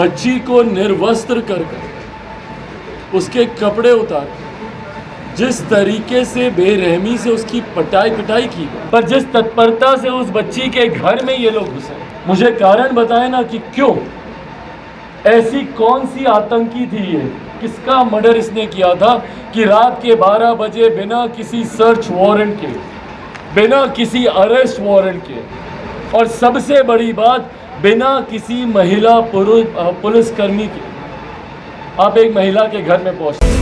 बच्ची को निर्वस्त्र कर उसके कपड़े उतार जिस तरीके से बेरहमी से उसकी पिटाई की, पर जिस तत्परता से उस बच्ची के घर में ये लोग घुसे, मुझे कारण बताए ना कि क्यों, ऐसी कौन सी आतंकी थी ये, किसका मर्डर इसने किया था कि रात के 12 बजे बिना किसी सर्च वारंट के, बिना किसी अरेस्ट वारंट के, और सबसे बड़ी बात बिना किसी महिला पुलिसकर्मी के आप एक महिला के घर में पहुंचते हैं,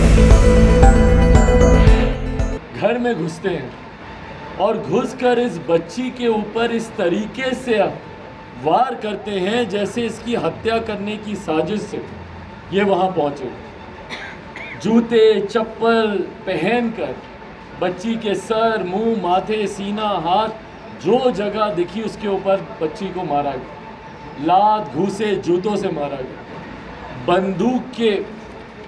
घर में घुसते हैं और घुसकर इस बच्ची के ऊपर इस तरीके से वार करते हैं जैसे इसकी हत्या करने की साजिश से ये वहां पहुंचे। जूते चप्पल पहनकर बच्ची के सर, मुंह, माथे, सीना, हाथ जो जगह दिखी उसके ऊपर बच्ची को मारा गया। लात घूसे जूतों से मारा गया। बंदूक के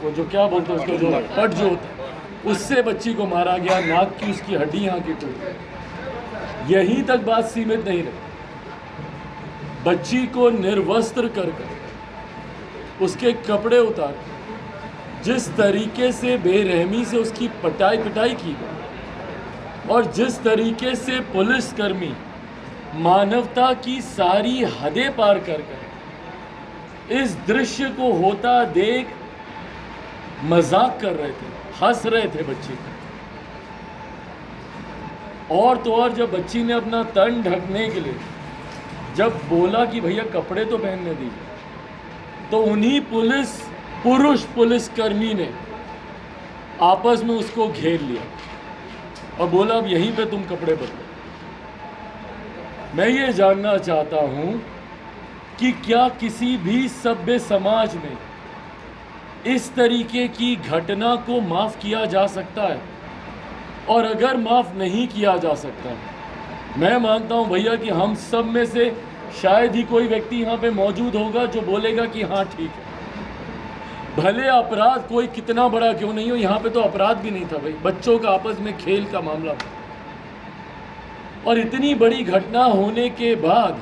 वो जो क्या बोलते हैं उसको, जो पट जो होता है उससे बच्ची को मारा गया। नाक की उसकी हड्डी यहाँ की टूटी। यहीं तक बात सीमित नहीं रही, बच्ची को निर्वस्त्र कर उसके कपड़े उतार जिस तरीके से बेरहमी से उसकी पिटाई की गई, और जिस तरीके से पुलिसकर्मी मानवता की सारी हदें पार कर इस दृश्य को होता देख मजाक कर रहे थे, हंस रहे थे बच्ची को। और तो और जब बच्ची ने अपना तन ढकने के लिए जब बोला कि भैया कपड़े तो पहनने दीजिए, तो उन्हीं पुरुष पुलिसकर्मी ने आपस में उसको घेर लिया और बोला अब यहीं पे तुम कपड़े बदलो। मैं ये जानना चाहता हूं कि क्या किसी भी सभ्य समाज में इस तरीके की घटना को माफ़ किया जा सकता है? और अगर माफ़ नहीं किया जा सकता, मैं मानता हूं भैया कि हम सब में से शायद ही कोई व्यक्ति यहाँ पे मौजूद होगा जो बोलेगा कि हाँ ठीक है, भले अपराध कोई कितना बड़ा क्यों नहीं हो। यहाँ पे तो अपराध भी नहीं था भाई, बच्चों का आपस में खेल का मामला था। और इतनी बड़ी घटना होने के बाद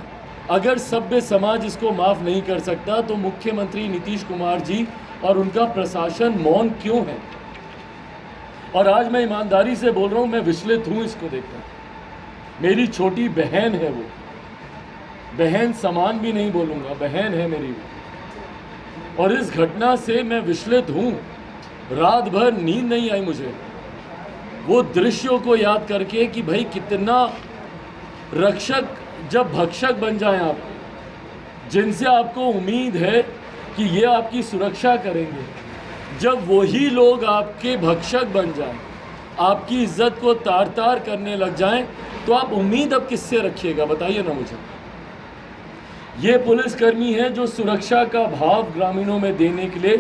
अगर सभ्य समाज इसको माफ़ नहीं कर सकता, तो मुख्यमंत्री नीतीश कुमार जी और उनका प्रशासन मौन क्यों है? और आज मैं ईमानदारी से बोल रहा हूँ, मैं विचलित हूँ इसको देखकर। मेरी छोटी बहन है, वो बहन समान भी नहीं बोलूँगा, बहन है मेरी वो, और इस घटना से मैं विचलित हूँ। रात भर नींद नहीं आई मुझे वो दृश्यों को याद करके कि भाई कितना रक्षक जब भक्षक बन जाएं आप, जिनसे आपको उम्मीद है कि ये आपकी सुरक्षा करेंगे, जब वही लोग आपके भक्षक बन जाएं, आपकी इज्जत को तार तार करने लग जाएं, तो आप उम्मीद अब किससे रखिएगा बताइए ना मुझे। ये पुलिसकर्मी हैं जो सुरक्षा का भाव ग्रामीणों में देने के लिए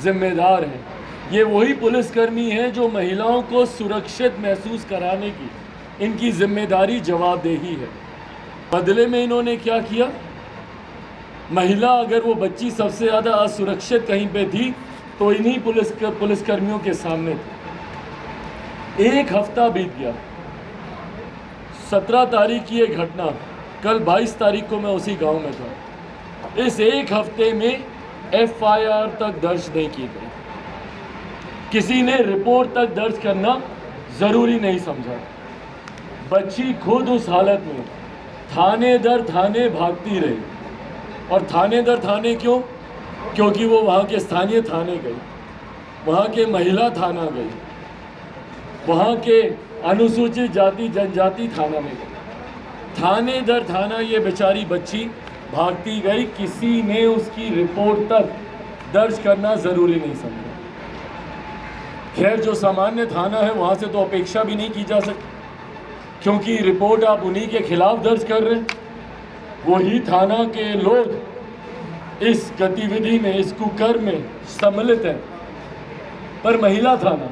जिम्मेदार हैं। ये वही पुलिसकर्मी हैं जो महिलाओं को सुरक्षित महसूस कराने की इनकी जिम्मेदारी जवाबदेही है। बदले में इन्होंने क्या किया? महिला अगर वो बच्ची सबसे ज़्यादा असुरक्षित कहीं पे थी तो इन्हीं पुलिसकर्मियों के सामने थी। एक हफ्ता बीत गया, 17 तारीख की ये घटना, कल 22 तारीख को मैं उसी गांव में था। इस एक हफ्ते में FIR तक दर्ज नहीं की गई, किसी ने रिपोर्ट तक दर्ज करना ज़रूरी नहीं समझा। बच्ची खुद उस हालत में थाने दर थाने भागती रही, और थाने दर थाने क्यों? क्योंकि वो वहाँ के स्थानीय थाने गई, वहाँ के महिला थाना गई, वहाँ के अनुसूचित जाति जनजाति थाना में गई। थाने दर थाना ये बेचारी बच्ची भागती गई, किसी ने उसकी रिपोर्ट तक दर्ज करना ज़रूरी नहीं समझा। खैर जो सामान्य थाना है वहाँ से तो अपेक्षा भी नहीं की जा सकती, क्योंकि रिपोर्ट आप उन्हीं के खिलाफ दर्ज कर रहे हैं। वही थाना के लोग इस गतिविधि में, इस कुकर्म में सम्मिलित हैं, पर महिला थाना,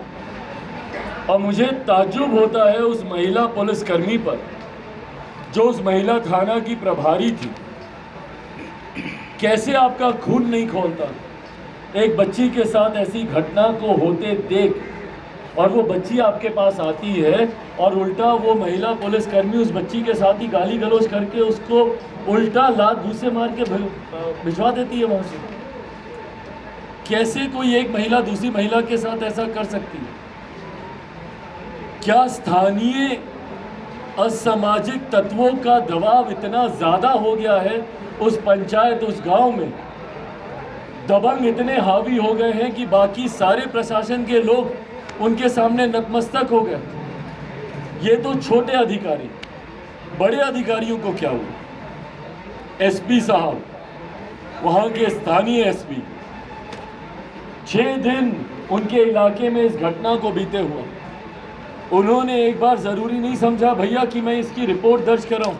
और मुझे ताज्जुब होता है उस महिला पुलिसकर्मी पर जो उस महिला थाना की प्रभारी थी। कैसे आपका खून नहीं खौलता एक बच्ची के साथ ऐसी घटना को होते देख, और वो बच्ची आपके पास आती है और उल्टा वो महिला पुलिसकर्मी उस बच्ची के साथ ही गाली गलौज करके उसको उल्टा लात घूंसे मार के भिजवा देती है वहाँ से। कैसे कोई एक महिला दूसरी महिला के साथ ऐसा कर सकती है? क्या स्थानीय असामाजिक तत्वों का दबाव इतना ज़्यादा हो गया है उस पंचायत, उस गांव में? दबंग इतने हावी हो गए हैं कि बाकी सारे प्रशासन के लोग उनके सामने नतमस्तक हो गए। ये तो छोटे अधिकारी, बड़े अधिकारियों को क्या हुआ? एसपी साहब, वहाँ के स्थानीय एसपी, 6 दिन उनके इलाके में इस घटना को बीते हुआ, उन्होंने एक बार ज़रूरी नहीं समझा भैया कि मैं इसकी रिपोर्ट दर्ज कराऊं,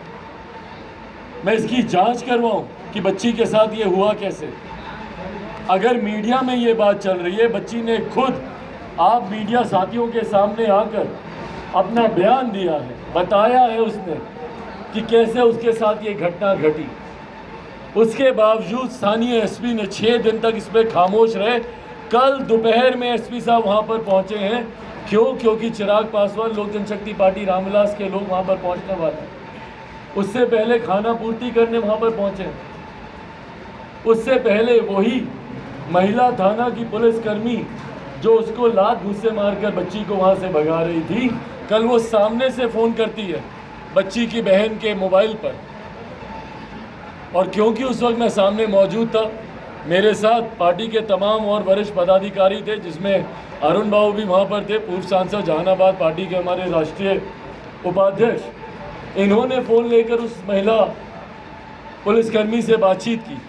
मैं इसकी जांच करवाऊं कि बच्ची के साथ ये हुआ कैसे? अगर मीडिया में ये बात चल रही है, बच्ची ने खुद आप मीडिया साथियों के सामने आकर अपना बयान दिया है, बताया है उसने कि कैसे उसके साथ ये घटना घटी, उसके बावजूद स्थानीय एसपी ने 6 दिन तक इस पर खामोश रहे। कल दोपहर में एसपी साहब वहाँ पर पहुँचे हैं। क्यों? क्योंकि चिराग पासवान, लोक जनशक्ति पार्टी रामविलास के लोग वहाँ पर पहुँचने वाले हैं। उससे पहले खाना पूर्ति करने वहाँ पर पहुँचे, उससे पहले वही महिला थाना की पुलिसकर्मी जो उसको लात घूंसे मारकर बच्ची को वहाँ से भगा रही थी, कल वो सामने से फ़ोन करती है बच्ची की बहन के मोबाइल पर। और क्योंकि उस वक्त मैं सामने मौजूद था, मेरे साथ पार्टी के तमाम और वरिष्ठ पदाधिकारी थे, जिसमें अरुण बाबू भी वहाँ पर थे, पूर्व सांसद जहानाबाद पार्टी के हमारे राष्ट्रीय उपाध्यक्ष। इन्होंने फ़ोन लेकर उस महिला पुलिसकर्मी से बातचीत की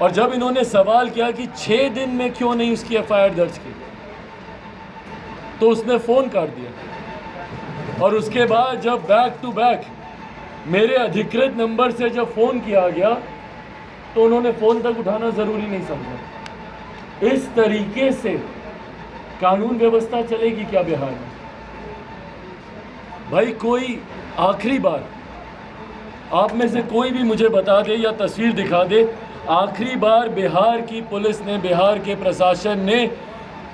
और जब इन्होंने सवाल किया कि 6 दिन में क्यों नहीं उसकी एफआईआर दर्ज की, तो उसने फ़ोन काट दिया। और उसके बाद जब बैक टू बैक मेरे अधिकृत नंबर से जब फ़ोन किया गया तो उन्होंने फ़ोन तक उठाना ज़रूरी नहीं समझा। इस तरीके से कानून व्यवस्था चलेगी क्या बिहार में? भाई, कोई आखिरी बार आप में से कोई भी मुझे बता दे या तस्वीर दिखा दे, आखिरी बार बिहार की पुलिस ने, बिहार के प्रशासन ने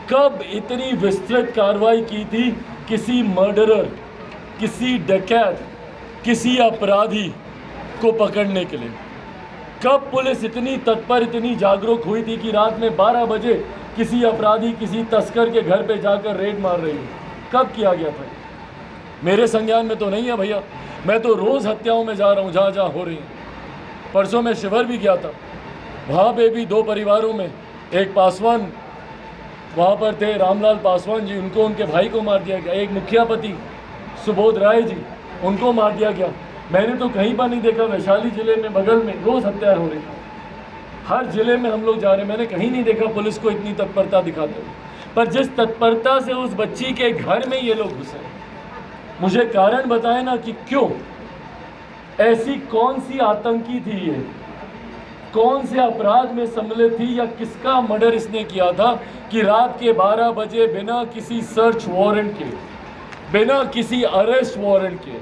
कब इतनी विस्तृत कार्रवाई की थी किसी मर्डरर, किसी डकैत, किसी अपराधी को पकड़ने के लिए? कब पुलिस इतनी तत्पर, इतनी जागरूक हुई थी कि रात में 12 बजे किसी अपराधी, किसी तस्कर के घर पे जाकर रेड मार रही है? कब किया गया था? मेरे संज्ञान में तो नहीं है भैया। मैं तो रोज़ हत्याओं में जा रहा हूँ जहाँ जहाँ हो रही हैं। परसों मैं शिवर भी गया था, वहाँ पे भी 2 परिवारों में, एक पासवान वहाँ पर थे, रामलाल पासवान जी, उनको उनके भाई को मार दिया गया। एक मुखियापति सुबोध राय जी, उनको मार दिया गया। मैंने तो कहीं पर नहीं देखा, वैशाली ज़िले में बगल में रोज़ हत्या हो रही है। हर ज़िले में हम लोग जा रहे हैं, मैंने कहीं नहीं देखा पुलिस को इतनी तत्परता दिखाते हुए। पर जिस तत्परता से उस बच्ची के घर में ये लोग घुसे, मुझे कारण बताएं ना कि क्यों? ऐसी कौन सी आतंकी थी ये? कौन से अपराध में सम्मिलित थी या किसका मर्डर इसने किया था कि रात के 12 बजे बिना किसी सर्च वारंट के, बिना किसी अरेस्ट वारंट के,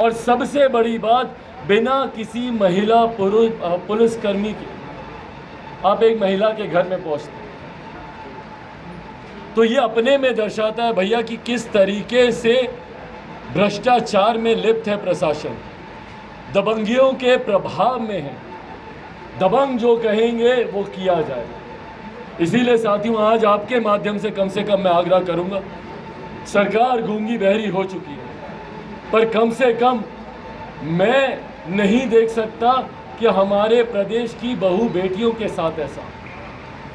और सबसे बड़ी बात, बिना किसी महिला पुलिसकर्मी के आप एक महिला के घर में पहुंचते? तो ये अपने में दर्शाता है भैया कि किस तरीके से भ्रष्टाचार में लिप्त है प्रशासन, दबंगियों के प्रभाव में है। दबंग जो कहेंगे वो किया जाएगा। इसीलिए साथियों, आज आपके माध्यम से कम मैं आग्रह करूंगा, सरकार गूंगी बहरी हो चुकी है, पर कम से कम मैं नहीं देख सकता कि हमारे प्रदेश की बहू बेटियों के साथ ऐसा